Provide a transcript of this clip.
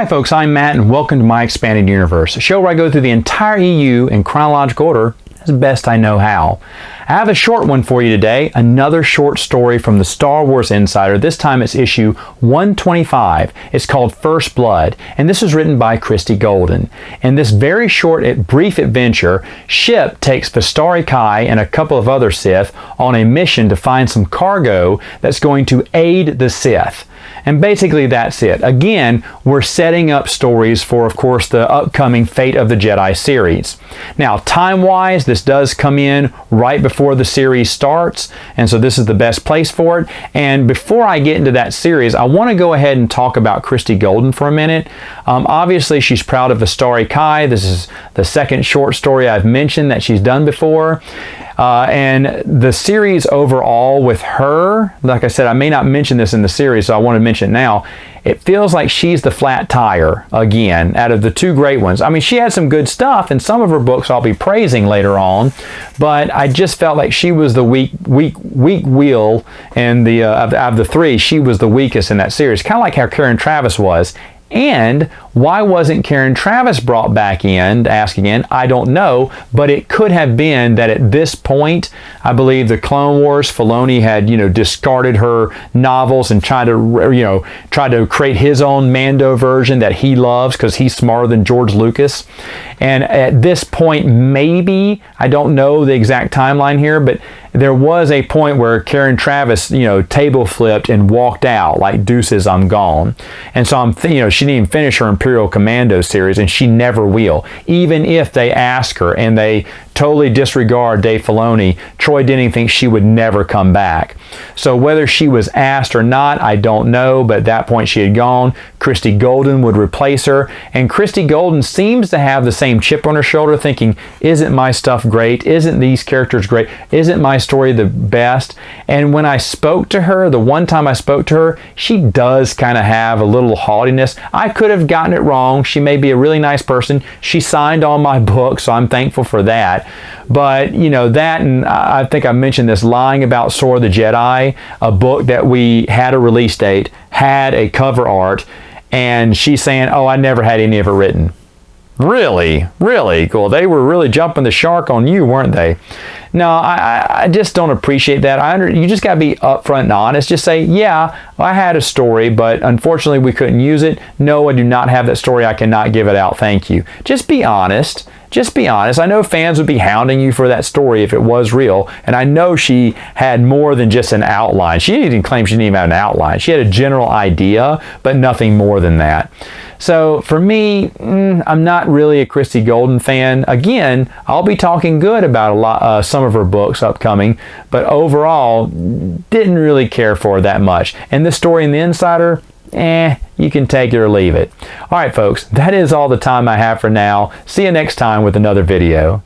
Hi folks, I'm Matt and welcome to My Expanded Universe, a show where I go through the entire EU in chronological order as best I know how. I have a short one for you today, another short story from the Star Wars Insider. This time it's issue 125. It's called First Blood, and this is written by Christie Golden. In this very short, brief adventure, Ship takes Vestari Kai and a couple of other Sith on a mission to find some cargo that's going to aid the Sith. And basically that's it. Again, we're setting up stories for, of course, the upcoming Fate of the Jedi series. Now, time-wise, this does come in right before the series starts, and so this is the best place for it. And before I get into that series, I want to go ahead and talk about Christie Golden for a minute. Obviously, she's proud of Vestari Kai. This is the second short story I've mentioned that she's done before. And the series overall with her, like I said, I may not mention this in the series, so I want to mention it now. It feels like she's the flat tire again out of the two great ones. I mean, she had some good stuff, and some of her books I'll be praising later on, but I just felt like she was the weak wheel, and of the three, she was the weakest in that series, kind of like how Karen Traviss was. And why wasn't Karen Traviss brought back in, to ask again, I don't know, but it could have been that at this point, I believe the Clone Wars, Filoni had, discarded her novels and tried to create his own Mando version that he loves because he's smarter than George Lucas. And at this point, maybe, I don't know the exact timeline here, but there was a point where Karen Traviss, table flipped and walked out like deuces, I'm gone. And so she didn't even finish her Imperial Commando series, and she never will. Even if they ask her and they totally disregard Dave Filoni, Troy Denning thinks she would never come back. So whether she was asked or not, I don't know, but at that point she had gone. Christie Golden would replace her, and Christie Golden seems to have the same chip on her shoulder, thinking, isn't my stuff great? Isn't these characters great? Isn't my story the best? And when I spoke to her, the one time I spoke to her, she does kind of have a little haughtiness. I could have gotten it wrong. She may be a really nice person. She signed all my books, so I'm thankful for that. But, that, and I think I mentioned this, Lying About Sword of the Jedi, a book that we had a release date, had a cover art, and she's saying, oh, I never had any of it written. Really? Really? Cool. They were really jumping the shark on you, weren't they? No, I just don't appreciate that. You just got to be upfront and honest. Just say, yeah, I had a story, but unfortunately we couldn't use it. No, I do not have that story. I cannot give it out. Thank you. Just be honest. Just be honest. I know fans would be hounding you for that story if it was real, and I know she had more than just an outline. She didn't claim she didn't even have an outline. She had a general idea, but nothing more than that. So for me, I'm not really a Christie Golden fan. Again, I'll be talking good about some of her books upcoming, but overall, didn't really care for her that much. And this story in The Insider, you can take it or leave it. All right, folks, that is all the time I have for now. See you next time with another video.